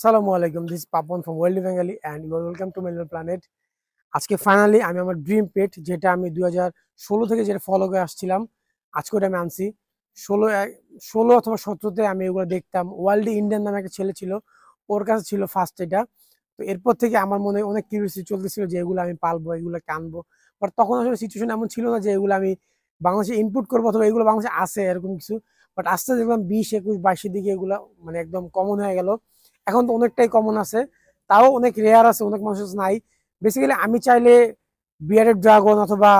আসসালামু আলাইকুম, this Papon from world Bengali and you are welcome to my planet. আজকে finally আমি আমার ড্রিম পেট, যেটা আমি 2016 থেকে যেটা ফলো করে আসছিলাম, আজকে ওটা আমি আনছি। ষোলো ষোলো অথবা 17-তে আমি এগুলো দেখতাম। ওয়ার্ল্ড ইন্ডিয়ান নামে একটা ছেলে ছিল, ওর কাছে ছিল ফার্স্ট এটা। তো এরপর থেকে আমার মনে অনেক কিউরিয়াসিটি চলতেছিল যে এগুলো আমি পালবো, এগুলোকে আনবো। বাট তখন আসলে সিচুয়েশন এমন ছিল না যে এগুলো আমি বাংলাদেশে ইনপুট করবো অথবা এগুলো বাংলাদেশে আছে এরকম কিছু। বাট আস্তে দেখলাম 20, 21, 22-এর দিকে এগুলো মানে একদম কমন হয়ে গেল। এখন তো অনেকটাই কমন আছে, তাও অনেক রেয়ার আছে, অনেক মানুষ নাই। বেসিক্যালি আমি চাইলে বিয়ারেড ড্রাগন অথবা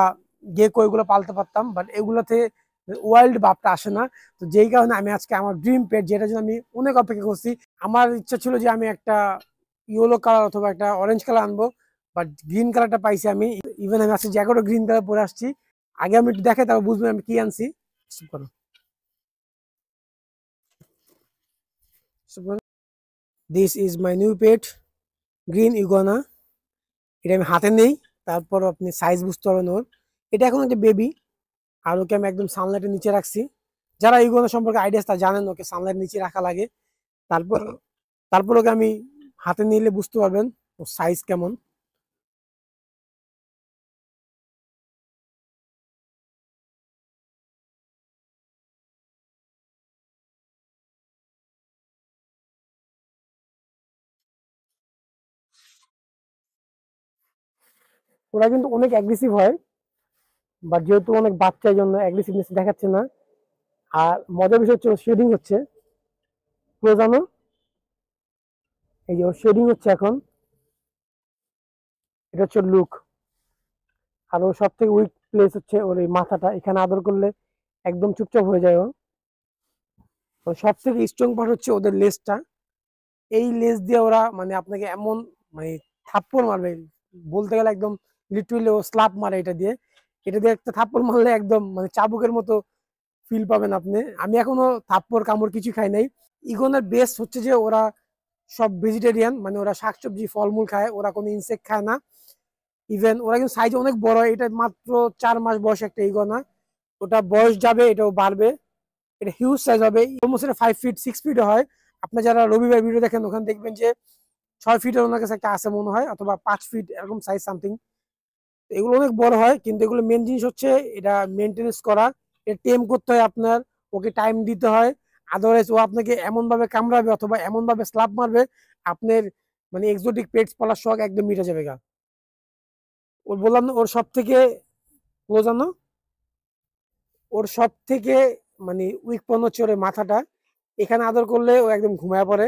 গেকো এগুলো পালতে পারতাম, বাট এগুলোতে ওয়াইল্ড ভাবটা আসে না। তো যেই কারণে আমি আজকে আমার ড্রিম পেট, যেটা জন্য আমি অনেক অপেক্ষা করছি, আমার ইচ্ছা ছিল যে আমি একটা ইয়েলো কালার অথবা একটা অরেঞ্জ কালার আনবো, বাট গ্রিন কালারটা পাইছি আমি। ইভেন আমি আজকে জ্যাকেটও গ্রিন কালার পরে আসছি। আগে আমি একটু দেখে তারপর বুঝবেন আমি কি আনছি। This is my new pet, green iguana. এটা আমি হাতে নেই, তারপর আপনি সাইজ বুঝতে পারবেন ওর। এটা এখন একটা বেবি, আর ওকে আমি একদম সানলাইটের নিচে রাখছি। যারা ইগুয়ানা সম্পর্কে আইডিয়া তা জানেন, ওকে সানলাইট নিচে রাখা লাগে। তারপর তারপর ওকে আমি হাতে নিলে বুঝতে পারবেন ওর সাইজ কেমন। ওরা কিন্তু অনেক অ্যাগ্রেসিভ হয়, বাট যেহেতু অনেক বাচ্চার জন্য অ্যাগ্রেসিভনেস দেখাচ্ছে না। আর মজার বিষয় হচ্ছে শেডিং হচ্ছে, পুরো জানো, এই যে ওর শেডিং হচ্ছে এখন। এটা হচ্ছে লুক। আর ওর সব থেকে উইক প্লেস হচ্ছে ওর এই মাথাটা, এখানে আদর করলে একদম চুপচাপ হয়ে যায় ও। সব থেকে স্ট্রং পার্ট হচ্ছে ওদের লেজটা। এই লেজ দিয়ে ওরা মানে আপনাকে এমন মানে থাপ্পড় মারবে, বলতে গেলে একদম লিটারালি ও স্ল্যাপ মারে এটা দিয়ে। এটা দিয়ে একটা থাপ্পড় মারলে একদম মানে চাবুকের মতো ফিল পাবেন আপনি। আমি এখনো থাপ্পড় কামড় কিছু খাই নাই। ইগনের বেস্ট হচ্ছে যে ওরা সব ভেজিটেরিয়ান, মানে ওরা শাকসবজি ফলমূল খায়, ওরা কোনো ইনসেক্ট খায় না। ইভেন ওরা কিন্তু সাইজ অনেক বড়, এটা মাত্র 4 মাস বয়স একটা ইগনা। ওটা বয়স যাবে, এটাও বাড়বে, এটা হিউজ সাইজ হবে, অলমোস্ট এটা 5 ফিট 6 ফিট হয়। আপনার যারা রবিবার ভিডিও দেখেন ওখানে দেখবেন যে 6 ফিটের ওনার কাছে একটা আছে মনে হয়, অথবা 5 ফিট এরকম সাইজ সামথিং। এগুলো অনেক বড় হয়, কিন্তু এগুলো মেন জিনিস হচ্ছে এটা মেনটেনেন্স করা। এটা টেম করতে হয় আপনার, ওকে টাইম দিতে হয়। আদারওয়াইজ ও আপনাকে এমন ভাবে কামড়াবে অথবা এমন ভাবে স্ল্যাপ মারবে, আপনার মানে এক্সোটিক পেটস পালার শখ একদম মিটে যাবে গা। ওর বললাম না, ওর সব থেকে ক্লোজ আনো, ওর সব থেকে মানে উইক পয়েন্ট হচ্ছে ওর মাথাটা। এখানে আদর করলে ও একদম ঘুমায় পড়ে।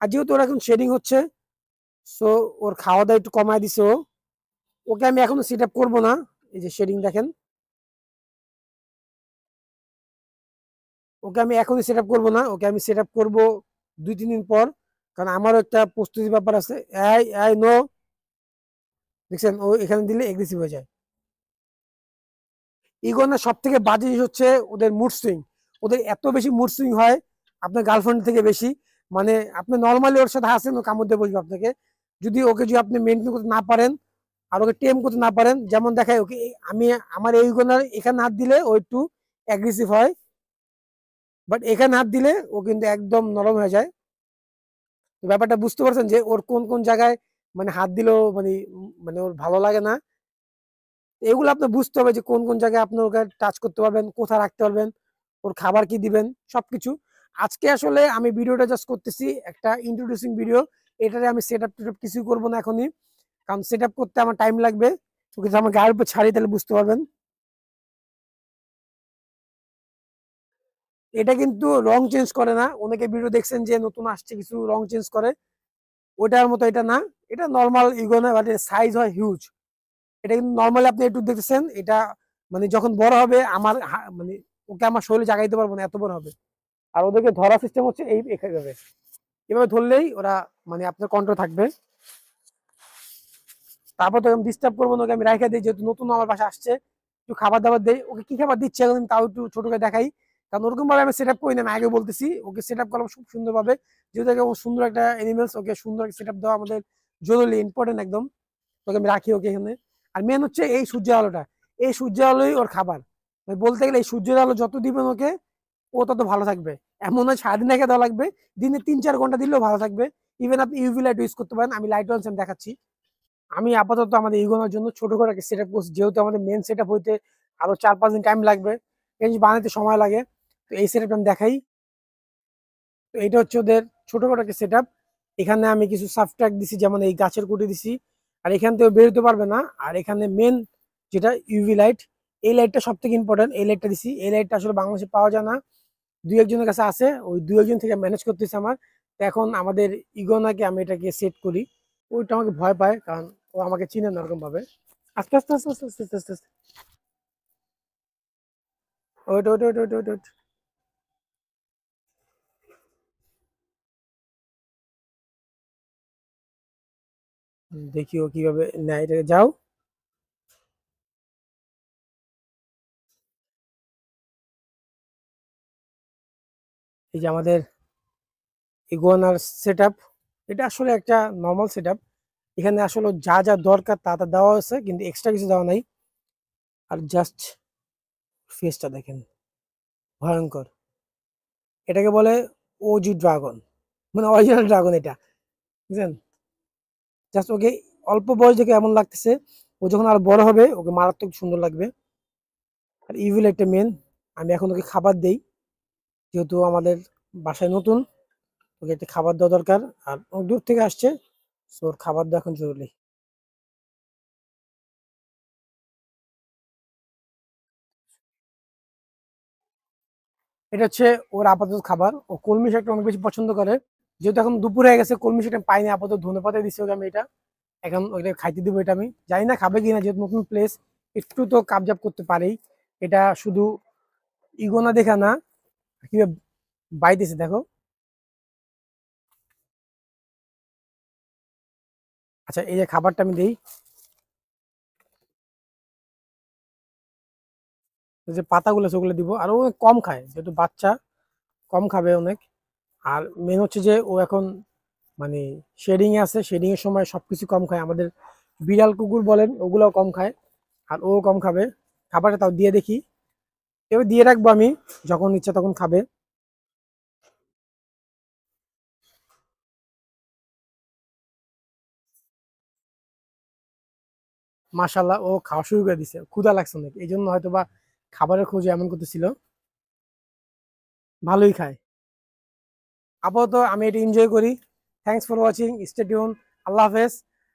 আর যেহেতু ওর এখন শেডিং হচ্ছে, সো ওর খাওয়া দাওয়া একটু কমায় দিছে ও। ওকে আমি এখনো সেট আপ করবো না। এই যে শেডিং দেখেন, ওকে আমি এখনই সেট আপ করবো না, ওকে আমি সেট আপ করবো 2-3 দিন পর। কারণ আমারও একটা প্রস্তুতি ব্যাপার আছে। এই এই নো, দেখছেন ও এখানে দিলে এগ্রেসিভ হয়ে যায়। ইগোনের সব থেকে বাজে জিনিস হচ্ছে ওদের মুড সুইং। ওদের এত বেশি মুড সুইং হয় আপনার গার্লফ্রেন্ড থেকে বেশি। মানে আপনি নর্মালি ওর সাথে হাসেন, ও কামড় দিয়ে বসবে আপনাকে। যদি ওকে যদি আপনি মেনটেন করতে না পারেন আর ওকে টেম করতে না পারেন, যেমন দেখায় ওকে আমি আমার এই ইগোনার এখানে হাত দিলে ও একটু অ্যাগ্রেসিভ হয়, বাট এখানে হাত দিলে ও কিন্তু একদম নরম হয়ে যায়। তো ব্যাপারটা বুঝতে পারছেন যে ওর কোন কোন জায়গায় মানে হাত দিলেও মানে মানে ওর ভালো লাগে না। এগুলো আপনার বুঝতে হবে যে কোন কোন জায়গায় আপনি ওকে টাচ করতে পারবেন, কোথায় রাখতে পারবেন, ওর খাবার কি দিবেন, সবকিছু। আজকে আসলে আমি ভিডিওটা জাস্ট করতেছি একটা ইন্ট্রোডিউসিং ভিডিও। এটারে আমি সেট আপ টেট কিছুই করবো না এখনই, কারণ সেট আপ করতে আমার টাইম লাগবে। ওকে যদি আমার গায়ের উপর ছাড়ি তাহলে বুঝতে পারবেন। এটা কিন্তু রং চেঞ্জ করে না। অনেকে ভিডিও দেখছেন যে নতুন আসছে কিছু রং চেঞ্জ করে, ওটার মতো এটা না। এটা নর্মাল ইগোনা, বাট এর সাইজ হয় হিউজ। এটা কিন্তু নর্মালি আপনি একটু দেখতেছেন, এটা মানে যখন বড় হবে আমার মানে ওকে আমার শরীরে জাগাইতে পারবো না, এত বড় হবে। আর ওদেরকে ধরা সিস্টেম হচ্ছে এই এভাবে, এভাবে ধরলেই ওরা মানে আপনার কন্ট্রোল থাকবে। তারপর তো আমি ডিস্টার্ব করবো না, ওকে আমি রাইখা দিই, যেহেতু নতুন আমার বাসা আসছে। একটু খাবার দাবার দেই, ওকে কি খাবার দিচ্ছে এখন তাও একটু ছোট করে দেখাই। কারণ ওরকম ভাবে আমি সেট আপ করি না, আমি আগে বলতেছি ওকে সেট আপ করা খুব সুন্দর ভাবে। যেহেতু সুন্দর একটা এনিমেলস, ওকে সুন্দর সেট আপ দেওয়া আমাদের জরুরি ইম্পর্টেন্ট একদম। ওকে আমি রাখি ওকে এখানে। আর মেন হচ্ছে এই সূর্যের আলোটা, এই সূর্যের আলোই ওর খাবার। মানে বলতে গেলে এই সূর্যের আলো যত দিবেন ওকে, ও তত ভালো থাকবে। এমন হয় সারাদিন রেখে দেওয়া লাগবে, দিনে 3-4 ঘন্টা দিলেও ভালো থাকবে। ইভেন আপনি ইউভি লাইট ইউজ করতে পারেন। আমি লাইট অন দেখাচ্ছি। আমি আপাতত আমাদের ইগোনোর জন্য ছোট করে একটা সেটআপ করছি, যেহেতু আমাদের মেন সেটআপ হইতে আরো 4-5 দিন টাইম লাগবে, রেঞ্জ বানাতে সময় লাগে। তো এই সেটআপটা আমি দেখাই। তো এটা হচ্ছে ওদের ছোটখাটো একটা সেটআপ। এখানে আমি কিছু সাবট্রাক্ট দিছি, যেমন এই গাছের কুটি দিছি, আর এখান থেকে বেরোতে পারবে না। আর এখানে মেন যেটা ইউভি লাইট, এই লাইটটা সব থেকে ইম্পর্টেন্ট। এই লাইটটা দিছি, এই লাইটটা আসলে বাংলাদেশে পাওয়া যায় না, দুই একজনের কাছে আছে, ওই দুই একজন থেকে ম্যানেজ করতেছে আমার। তো এখন আমাদের ইগোনাকে আমি এটাকে সেট করি। ওইটা আমাকে ভয় পায়, কারণ ও আমাকে চিনে না ওরকম ভাবে। আস্তে আস্তে আস্তে আস্তে আস্তে আস্তে আস্তে। Wait wait wait wait wait wait. দেখি ও কিভাবে নেয় এটাকে। যাও। এই যে আমাদের ইগোনার সেট আপ, এটা আসলে একটা নর্মাল সেট আপ। এখানে আসলে যা যা দরকার তা তা দেওয়া হয়েছে, কিন্তু এক্সট্রা কিছু দেওয়া নাই। আর জাস্ট ফেসটা দেখেন, ভয়ঙ্কর। এটাকে বলে ওজি ড্রাগন, মানে অরিজিনাল ড্রাগন এটা, বুঝছেন? জাস্ট ওকে অল্প বয়স থেকে এমন লাগতেছে, ও যখন আর বড় হবে ওকে মারাত্মক সুন্দর লাগবে। আর ইভিল একটা মেন। আমি এখন ওকে খাবার দেই, যেহেতু আমাদের বাসায় নতুন, ওকে একটা খাবার দেওয়া দরকার। আর ও দূর থেকে আসছে, সো ওর খাবার দেওয়া এখন জরুরি। এটা হচ্ছে ওর আপাতত খাবার। ও কলমি শাকটা অনেক বেশি পছন্দ করে। যেহেতু এখন দুপুর হয়ে গেছে, কলমি শাকটা পাইনি, আপাতত ধনেপাতা দিচ্ছি ওকে আমি। এটা এখন ওইটা খাইতে দিব। এটা আমি জানি না খাবে কিনা, যেহেতু নতুন প্লেস, একটু তো কাবজাব করতে পারেই। এটা শুধু ইগোনা দেখা না, কিভাবে বাইতেছে দেখো। আচ্ছা, এই যে খাবারটা আমি দিই, এই যে পাতাগুলো সেগুলো দিব। আর ও কম খায়, যেহেতু বাচ্চা, কম খাবে অনেক। আর মেন হচ্ছে যে ও এখন মানে শেডিং এ আছে, শেডিং এর সময় সবকিছু কম খায়। আমাদের বিড়াল কুকুর বলেন, ওগুলাও কম খায়, আর ও কম খাবে। খাবারটা তাও দিয়ে দেখি, এবার দিয়ে রাখবো আমি, যখন ইচ্ছা তখন খাবে। মাশাল্লাহ, ও খাওয়া শুরু করে দিছে। ক্ষুধা লাগছে অনেক, এই জন্য হয়তো বা খাবারের খোঁজে এমন করতেছিল। ভালোই খায়। আপাতত আমি এটা এনজয় করি। Thanks for watching, stay tune. আল্লাহ হাফেজ।